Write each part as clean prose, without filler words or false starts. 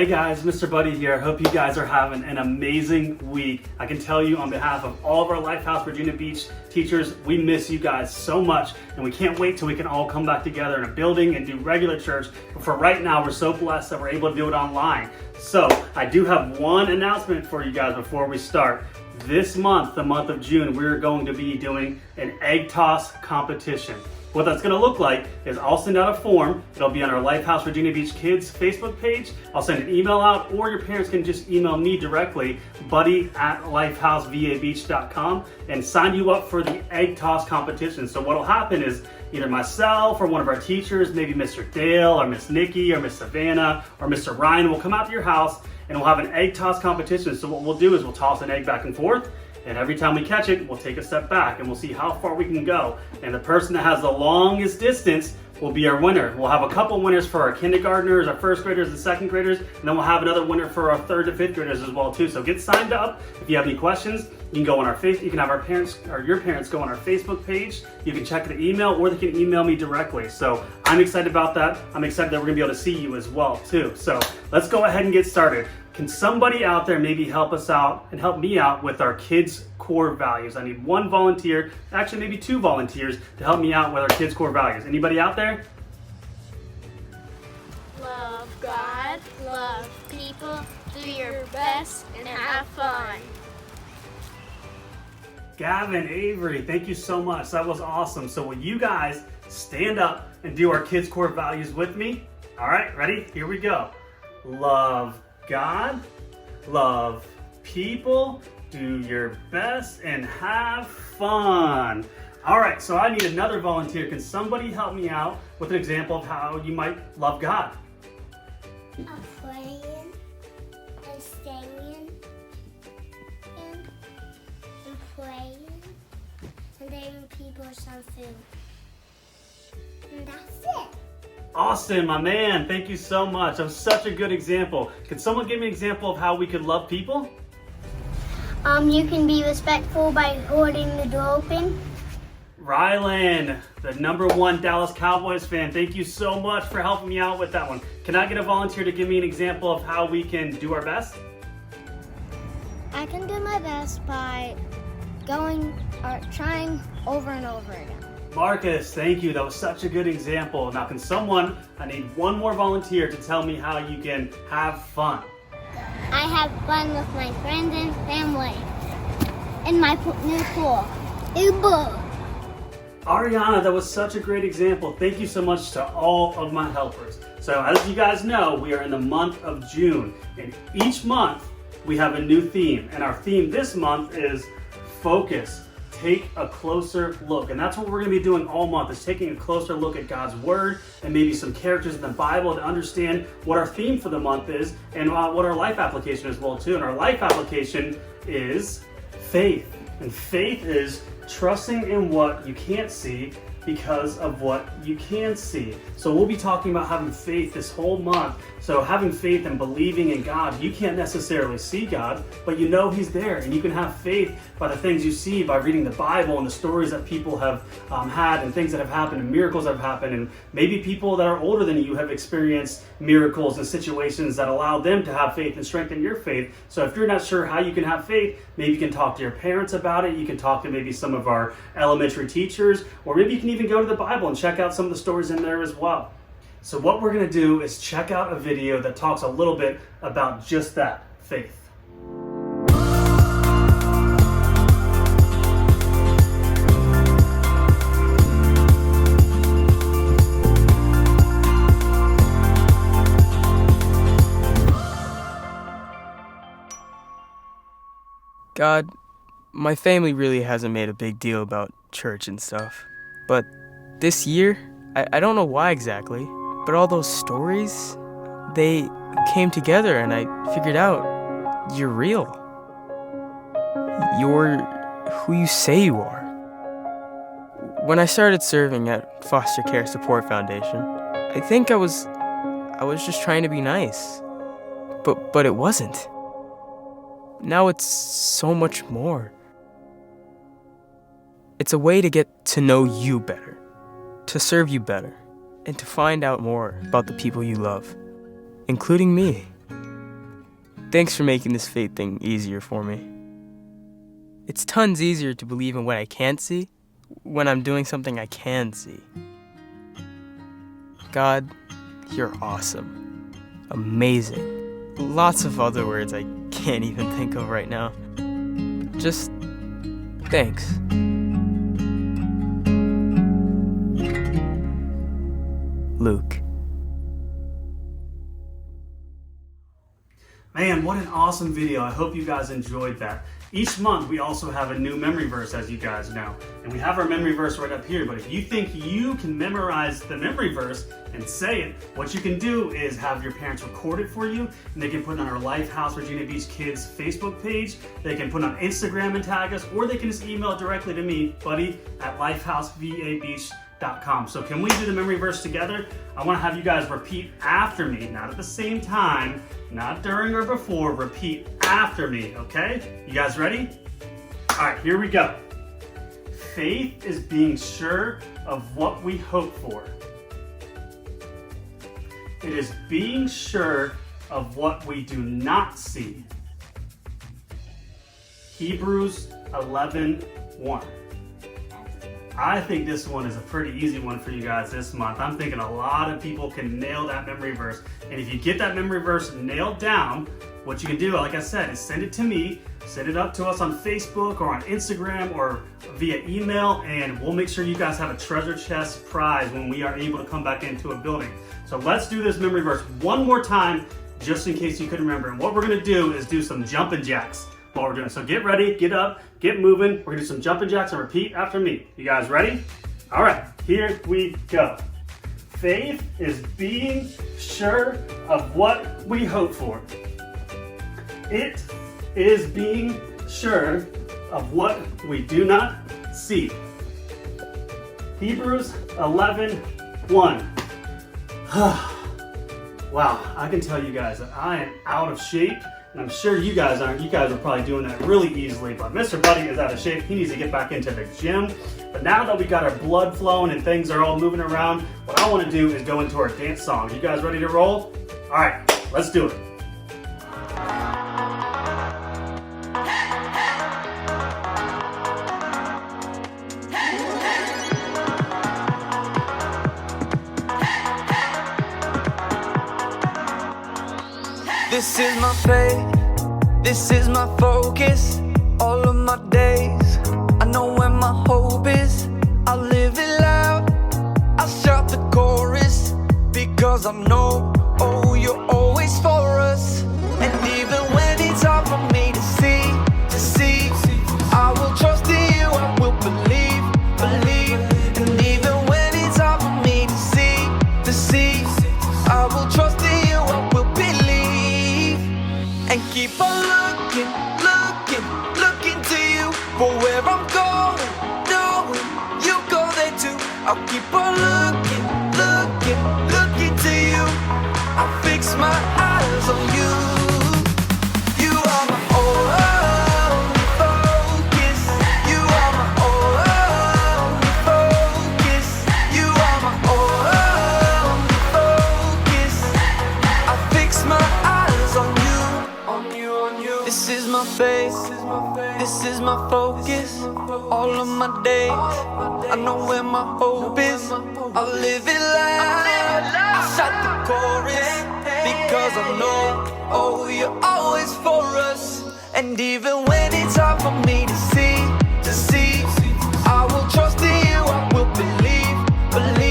Hey guys, Mr. Buddy here. Hope you guys are having an amazing week. I can tell you on behalf of all of our Lifehouse Virginia Beach teachers, we miss you guys so much, and we can't wait till we can all come back together in a building and do regular church. But for right now, we're so blessed that we're able to do it online. So I do have one announcement for you guys before we start. This month, the month of June, we're going to be doing an egg toss competition. What that's going to look like is I'll send out a form. It'll be on our Lifehouse Virginia Beach Kids Facebook page. I'll send an email out, or your parents can just email me directly, buddy@lifehousevabeach.com, and sign you up for the egg toss competition. So what'll happen is either myself or one of our teachers, maybe Mr. Dale or Miss Nikki or Miss Savannah or Mr. Ryan will come out to your house and we'll have an egg toss competition. So what we'll do is we'll toss an egg back and forth. And every time we catch it, we'll take a step back and we'll see how far we can go. And the person that has the longest distance will be our winner. We'll have a couple winners for our kindergartners, our first graders, and second graders, and then we'll have another winner for our third to fifth graders as well too. So get signed up. If you have any questions, you can go on our you can have our parents or your parents go on our Facebook page. You can check the email, or they can email me directly. So I'm excited about that. I'm excited that we're gonna be able to see you as well too. So let's go ahead and get started. Can somebody out there maybe help us out and help me out with our kids' core values? I need one volunteer, actually maybe two volunteers, to help me out with our kids' core values. Anybody out there? Love God, love people, do your best, and have fun. Gavin, Avery, thank you so much. That was awesome. So will you guys stand up and do our kids' core values with me? All right, ready? Here we go. Love God, love people, do your best, and have fun. All right, so I need another volunteer. Can somebody help me out with an example of how you might love God? Praying and staying and praying and giving people some food. And that's it. Austin, my man, thank you so much. That was such a good example. Could someone give me an example of how we could love people? You can be respectful by holding the door open. Rylan, the #1 Dallas Cowboys fan, thank you so much for helping me out with that one. Can I get a volunteer to give me an example of how we can do our best? I can do my best by trying over and over again. Marcus, thank you. That was such a good example. Now I need one more volunteer to tell me how you can have fun. I have fun with my friends and family in my new pool. Uber. Ariana, that was such a great example. Thank you so much to all of my helpers. So as you guys know, we are in the month of June, and each month we have a new theme. And our theme this month is focus. Take a closer look. And that's what we're going to be doing all month, is taking a closer look at God's Word and maybe some characters in the Bible to understand what our theme for the month is and what our life application is as well too. And our life application is faith. And faith is trusting in what you can't see because of what you can see. So we'll be talking about having faith this whole month. So having faith and believing in God. You can't necessarily see God, but you know He's there, and you can have faith by the things you see, by reading the Bible and the stories that people have had and things that have happened and miracles that have happened. And maybe people that are older than you have experienced miracles and situations that allow them to have faith and strengthen your faith. So if you're not sure how you can have faith, maybe you can talk to your parents about it. You can talk to maybe some of our elementary teachers, or maybe you can even go to the Bible and check out some of the stories in there as well. So what we're going to do is check out a video that talks a little bit about just that, faith. God, my family really hasn't made a big deal about church and stuff. But this year, I don't know why exactly, but all those stories, they came together and I figured out you're real. You're who you say you are. When I started serving at Foster Care Support Foundation, I think I was just trying to be nice. But it wasn't. Now it's so much more. It's a way to get to know you better, to serve you better, and to find out more about the people you love, including me. Thanks for making this fate thing easier for me. It's tons easier to believe in what I can't see when I'm doing something I can see. God, you're awesome. Amazing. Lots of other words I can't even think of right now. Just thanks. Luke. Man, what an awesome video. I hope you guys enjoyed that. Each month we also have a new memory verse, as you guys know. And we have our memory verse right up here, but if you think you can memorize the memory verse and say it, what you can do is have your parents record it for you, and they can put it on our Lifehouse Virginia Beach Kids Facebook page. They can put it on Instagram and tag us, or they can just email it directly to me, buddy@lifehousevabeach.com. So can we do the memory verse together? I want to have you guys repeat after me, not at the same time, not during or before, repeat after me, okay? You guys ready? All right, here we go. Faith is being sure of what we hope for. It is being sure of what we do not see. Hebrews 11:1. I think this one is a pretty easy one for you guys this month. I'm thinking a lot of people can nail that memory verse. And if you get that memory verse nailed down, what you can do, like I said, is send it to me, send it up to us on Facebook or on Instagram or via email, and we'll make sure you guys have a treasure chest prize when we are able to come back into a building. So let's do this memory verse one more time, just in case you couldn't remember. And what we're gonna do is do some jumping jacks while we're doing it. So get ready, get up, get moving. We're gonna do some jumping jacks and repeat after me. You guys ready? All right, here we go. Faith is being sure of what we hope for. It is being sure of what we do not see. Hebrews 11:1. Wow, I can tell you guys that I am out of shape, and I'm sure you guys aren't. You guys are probably doing that really easily, but Mr. Buddy is out of shape. He needs to get back into the gym. But now that we got our blood flowing and things are all moving around, what I want to do is go into our dance song. You guys ready to roll? All right, let's do it. This is my faith, this is my focus, all of my days. I know where my hope is, I'll live it loud, I'll shout the chorus, because I know, oh, you're always for us. And even when it's hard for me to see, I will trust in you, I will believe. And even when it's hard for me to see, I will trust in you, I will believe. And keep on looking to you for where I'm going, knowing you go there too. I'll keep on looking to you. I'll fix my eyes on you. You are my only focus. You are my only focus. You are my only focus. I fix my eyes on you. This is my faith, this is my focus, all of my days. I know where my hope is, I'll live it loud, I'll shout the chorus, because I know, oh, you're always for us. And even when it's hard for me to see, I will trust in you, I will believe. And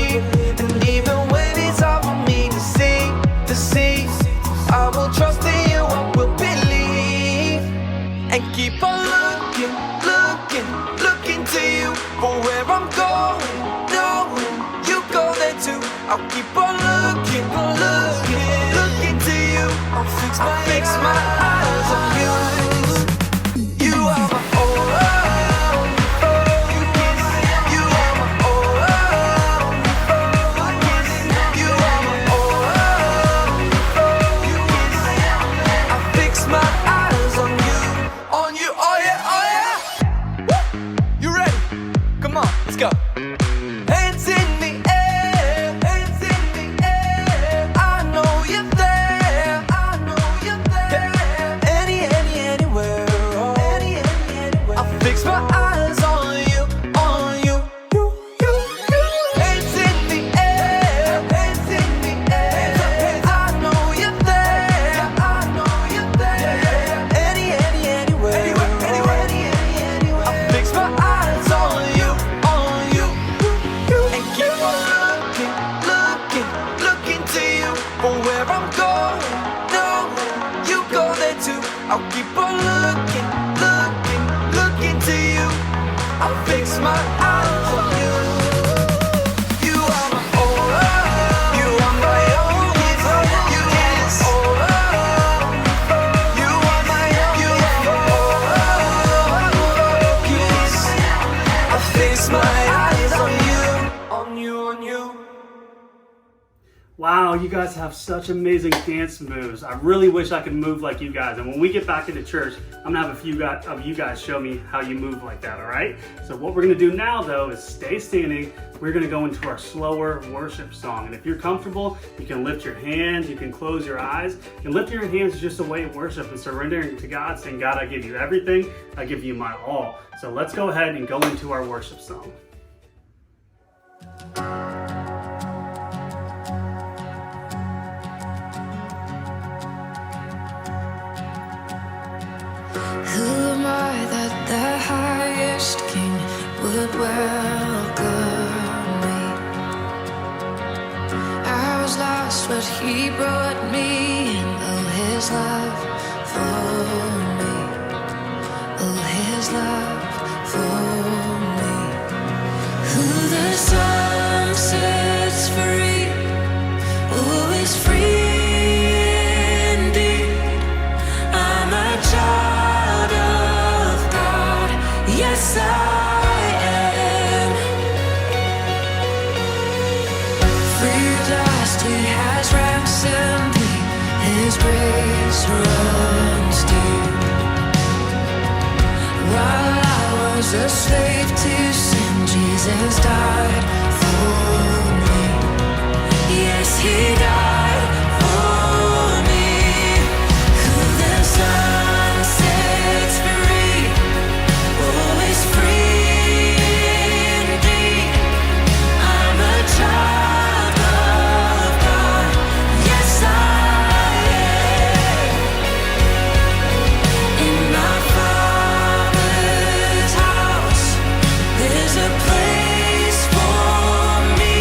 even when it's hard for me to see, I will trust in you, I will believe. And keep on looking to you for where I'm going, knowing you go there too. I'll keep on looking to you. I'll fix my eyes on you. You are my I'll keep on looking, looking, looking to you. I'll fix my eyes on you. You are my all, you are my only, you is all. You are my all, kiss. I'll fix my eyes on you, on you, on you. Wow, you guys have such amazing dance moves. I really wish I could move like you guys. And when we get back into church, I'm gonna have a few of you guys show me how you move like that, all right? So what we're gonna do now though is stay standing. We're gonna go into our slower worship song. And if you're comfortable, you can lift your hands, you can close your eyes. And lifting your hands is just a way of worship and surrendering to God, saying, God, I give you everything, I give you my all. So let's go ahead and go into our worship song. Who am I that the highest king would welcome me? I was lost, but he brought me in. Oh, his love for me. Oh, his love for me. Who the sun sets free, oh, is free indeed. I'm a child of God, yes I am. Free at last, he has ransomed me, his grace runs deep. While I was a slave to sin, Jesus died for me. Yes, he died for me. Who the sun sets free, oh, is free indeed. I'm a child of God, yes I am. In my Father's house, there's a place for me.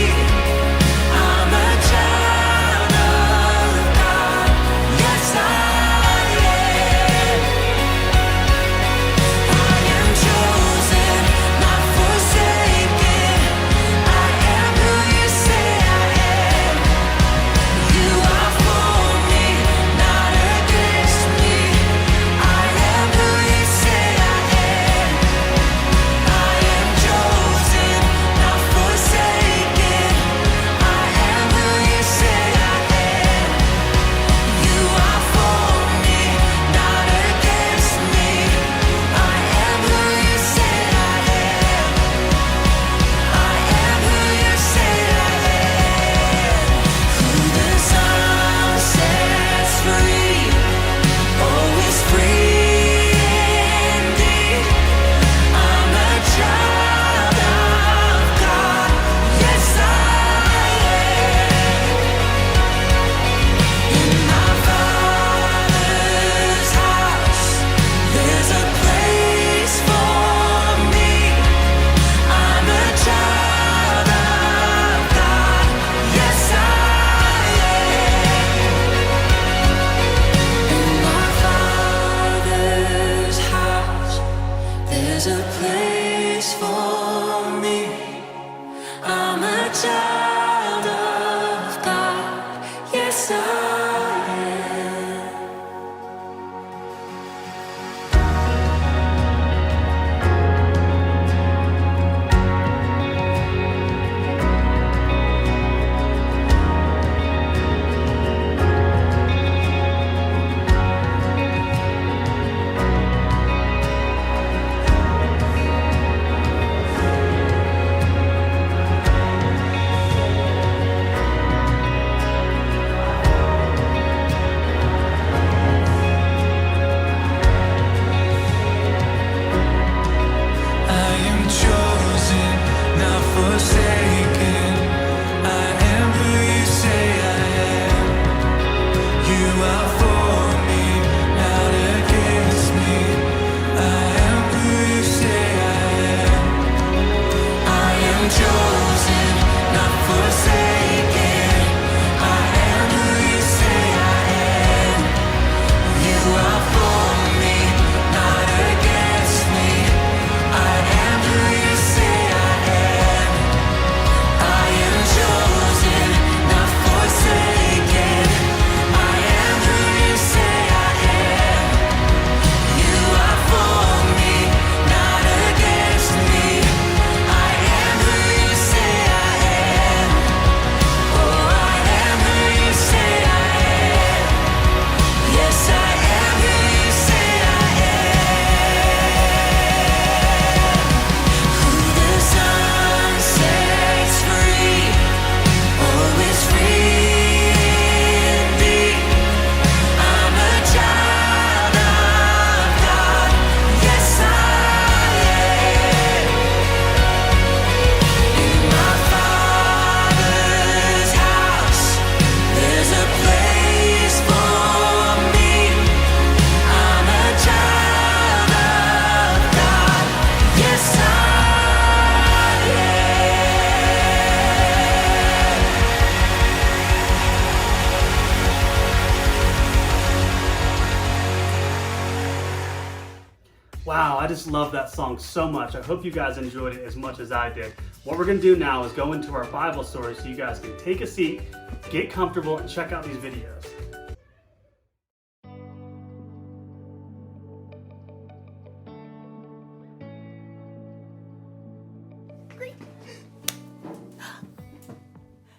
just love that song so much. I hope you guys enjoyed it as much as I did. What we're gonna do now is go into our Bible story so you guys can take a seat, get comfortable, and check out these videos.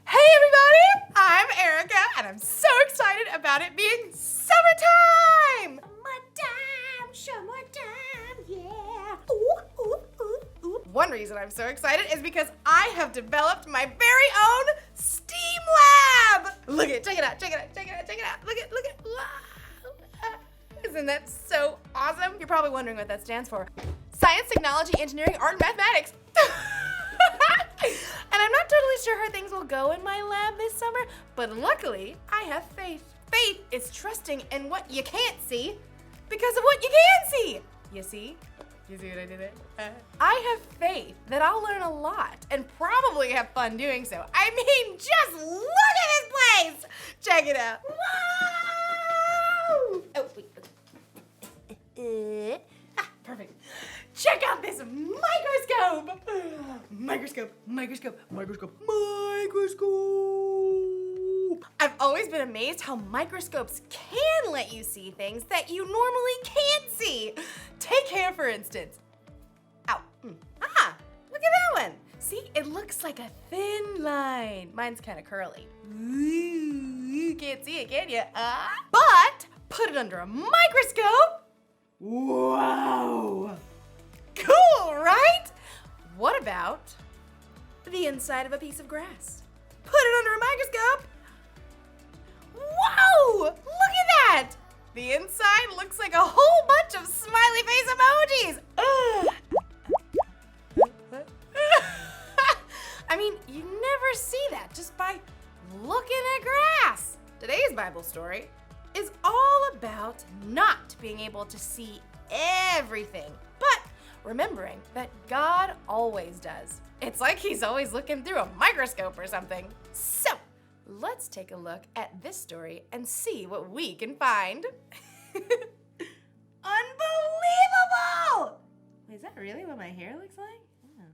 Hey everybody, I'm Erica and I'm so excited about it being summertime! Summertime, yeah. Ooh, ooh, ooh, ooh. One reason I'm so excited is because I have developed my very own STEAM lab! Look it, check it out, check it out, check it out, check it out. Look it, wow. Isn't that so awesome? You're probably wondering what that stands for. Science, technology, engineering, art, and mathematics. And I'm not totally sure how things will go in my lab this summer, but luckily I have faith. Faith is trusting in what you can't see because of what you can see. You see? You see what I did there? I have faith that I'll learn a lot and probably have fun doing so. I mean, just look at this place! Check it out. Wow! Oh, wait. Perfect. Check out this microscope! Microscope. I've always been amazed how microscopes can let you see things that you normally can't see. Take hair, for instance. Ow. Ah, look at that one. See, it looks like a thin line. Mine's kind of curly. Ooh, you can't see it, can you? But put it under a microscope. Wow. Cool, right? What about the inside of a piece of grass? Put it under a microscope. Whoa! Look at that! The inside looks like a whole bunch of smiley face emojis. I mean, you never see that just by looking at grass. Today's Bible story is all about not being able to see everything, but remembering that God always does. It's like he's always looking through a microscope or something. So, let's take a look at this story and see what we can find. Unbelievable! Is that really what my hair looks like? Yeah.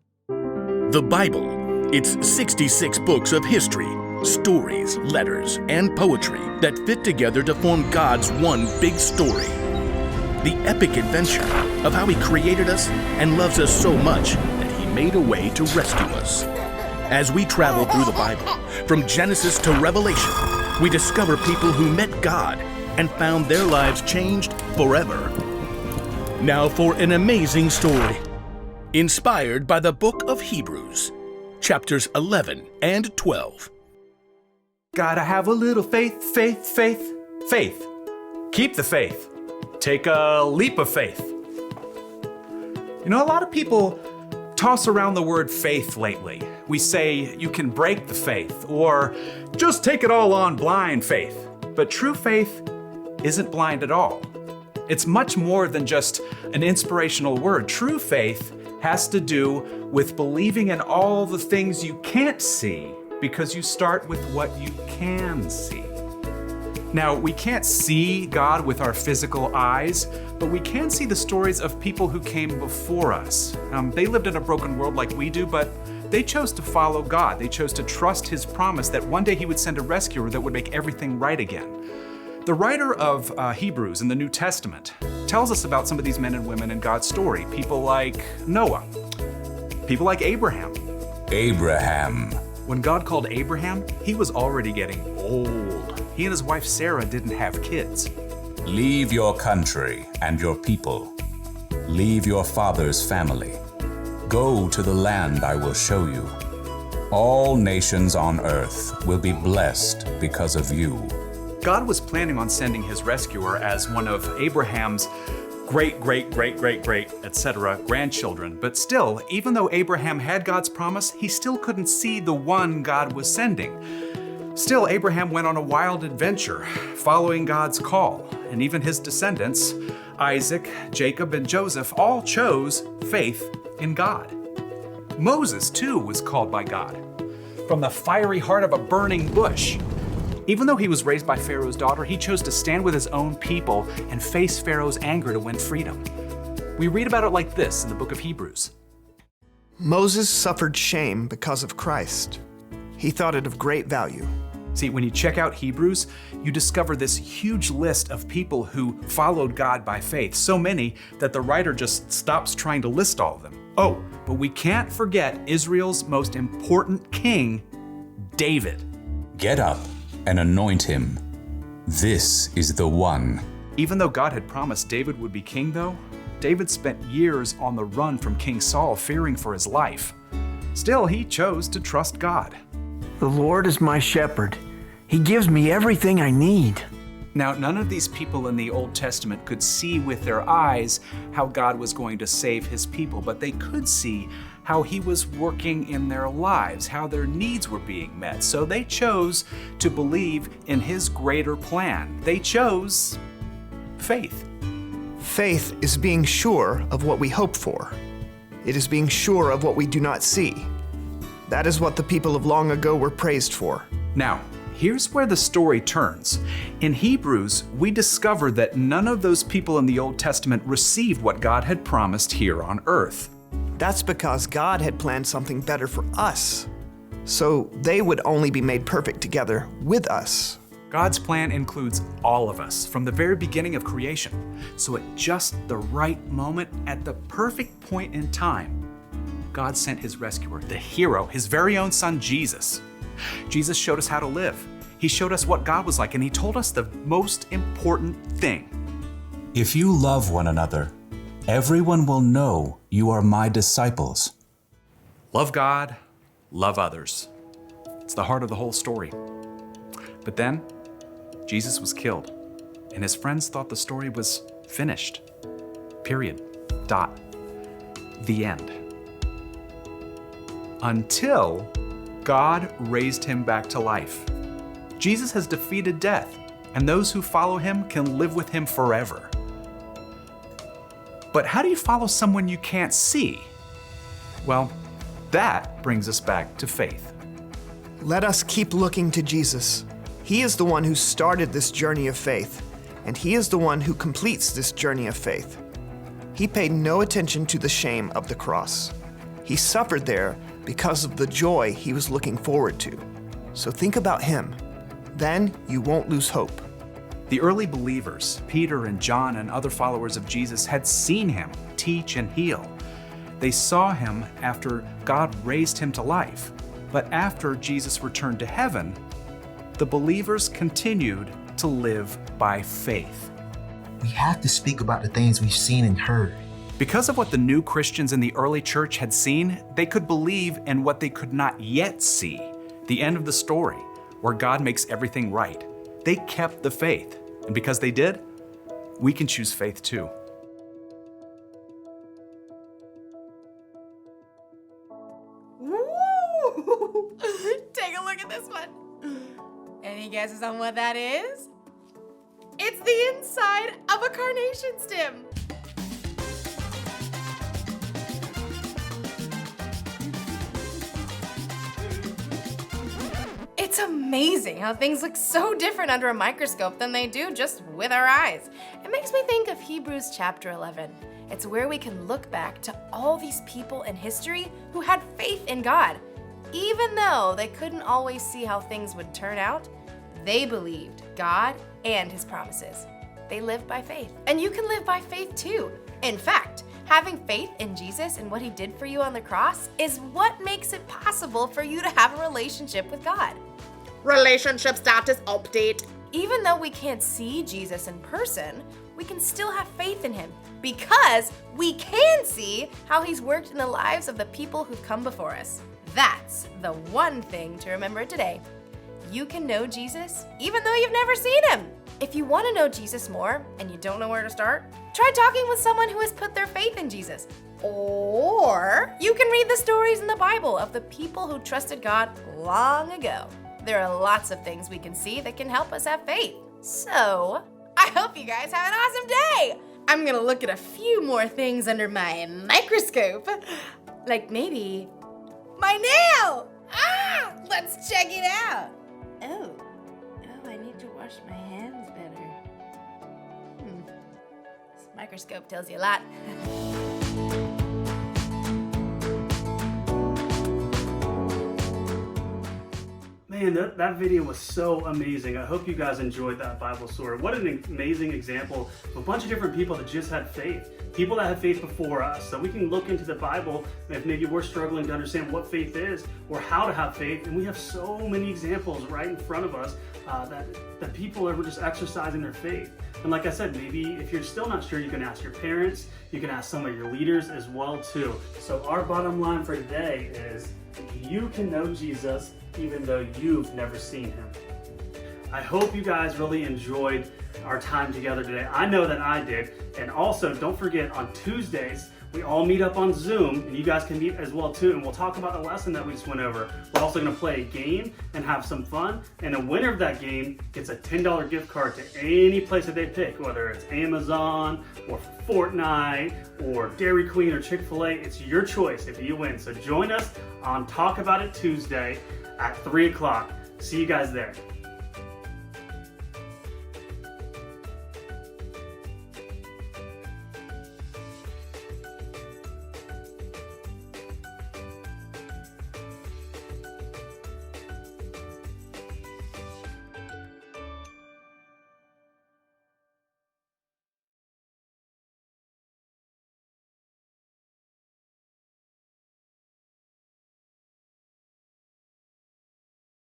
The Bible. It's 66 books of history, stories, letters, and poetry that fit together to form God's one big story. The epic adventure of how He created us and loves us so much that He made a way to rescue us. As we travel through the Bible, from Genesis to Revelation, we discover people who met God and found their lives changed forever. Now for an amazing story, inspired by the book of Hebrews, chapters 11 and 12. Gotta have a little faith, faith, faith, faith. Keep the faith. Take a leap of faith. You know, a lot of people toss around the word faith lately. We say you can break the faith or just take it all on blind faith. But true faith isn't blind at all. It's much more than just an inspirational word. True faith has to do with believing in all the things you can't see because you start with what you can see. Now, we can't see God with our physical eyes, but we can see the stories of people who came before us. They lived in a broken world like we do, but they chose to follow God. They chose to trust His promise that one day He would send a rescuer that would make everything right again. The writer of Hebrews in the New Testament tells us about some of these men and women in God's story. People like Noah, people like Abraham. Abraham. When God called Abraham, he was already getting old. He and his wife Sarah didn't have kids. Leave your country and your people. Leave your father's family. Go to the land I will show you. All nations on earth will be blessed because of you. God was planning on sending his rescuer as one of Abraham's great, etc. grandchildren. But still, even though Abraham had God's promise, he still couldn't see the one God was sending. Still, Abraham went on a wild adventure, following God's call. And even his descendants, Isaac, Jacob, and Joseph, all chose faith in God. Moses, too, was called by God from the fiery heart of a burning bush. Even though he was raised by Pharaoh's daughter, he chose to stand with his own people and face Pharaoh's anger to win freedom. We read about it like this in the book of Hebrews. Moses suffered shame because of Christ. He thought it of great value. See, when you check out Hebrews, you discover this huge list of people who followed God by faith, so many that the writer just stops trying to list all of them. Oh, but we can't forget Israel's most important king, David. Get up and anoint him. This is the one. Even though God had promised David would be king, though, David spent years on the run from King Saul, fearing for his life. Still, he chose to trust God. The Lord is my shepherd. He gives me everything I need. Now, none of these people in the Old Testament could see with their eyes how God was going to save his people, but they could see how he was working in their lives, how their needs were being met. So they chose to believe in his greater plan. They chose faith. Faith is being sure of what we hope for. It is being sure of what we do not see. That is what the people of long ago were praised for. Now, here's where the story turns. In Hebrews, we discover that none of those people in the Old Testament received what God had promised here on earth. That's because God had planned something better for us, so they would only be made perfect together with us. God's plan includes all of us from the very beginning of creation. So at just the right moment, at the perfect point in time, God sent his rescuer, the hero, his very own son, Jesus. Jesus showed us how to live. He showed us what God was like, and he told us the most important thing. If you love one another, everyone will know you are my disciples. Love God, love others. It's the heart of the whole story. But then, Jesus was killed, and his friends thought the story was finished. Period. Dot. The end. Until God raised him back to life. Jesus has defeated death, and those who follow him can live with him forever. But how do you follow someone you can't see? Well, that brings us back to faith. Let us keep looking to Jesus. He is the one who started this journey of faith, and he is the one who completes this journey of faith. He paid no attention to the shame of the cross. He suffered there because of the joy he was looking forward to. So think about him. Then you won't lose hope. The early believers, Peter and John and other followers of Jesus, had seen him teach and heal. They saw him after God raised him to life. But after Jesus returned to heaven, the believers continued to live by faith. We have to speak about the things we've seen and heard. Because of what the new Christians in the early church had seen, they could believe in what they could not yet see, the end of the story, where God makes everything right. They kept the faith, and because they did, we can choose faith too. Woo! Take a look at this one. Any guesses on what that is? It's the inside of a carnation stem. It's amazing how things look so different under a microscope than they do just with our eyes. It makes me think of Hebrews chapter 11. It's where we can look back to all these people in history who had faith in God. Even though they couldn't always see how things would turn out, they believed God and his promises. They lived by faith. And you can live by faith too. In fact, having faith in Jesus and what he did for you on the cross is what makes it possible for you to have a relationship with God. Relationship status update. Even though we can't see Jesus in person, we can still have faith in him because we can see how he's worked in the lives of the people who've come before us. That's the one thing to remember today. You can know Jesus even though you've never seen him. If you want to know Jesus more and you don't know where to start, try talking with someone who has put their faith in Jesus. Or you can read the stories in the Bible of the people who trusted God long ago. There are lots of things we can see that can help us have faith. So, I hope you guys have an awesome day! I'm gonna look at a few more things under my microscope. Like maybe my nail! Ah! Let's check it out! Oh, I need to wash my hands better. This microscope tells you a lot. Man, that video was so amazing. I hope you guys enjoyed that Bible story. What an amazing example of a bunch of different people that just had faith. People that had faith before us. So we can look into the Bible if maybe we're struggling to understand what faith is or how to have faith. And we have so many examples right in front of us that people are just exercising their faith. And like I said, maybe if you're still not sure, you can ask your parents, you can ask some of your leaders as well too. So our bottom line for today is you can know Jesus even though you've never seen him. I hope you guys really enjoyed our time together today. I know that I did. And also, don't forget, on Tuesdays, we all meet up on Zoom, and you guys can meet as well too, and we'll talk about the lesson that we just went over. We're also gonna play a game and have some fun, and the winner of that game gets a $10 gift card to any place that they pick, whether it's Amazon or Fortnite or Dairy Queen or Chick-fil-A. It's your choice if you win. So join us on Talk About It Tuesday at 3 o'clock. See you guys there.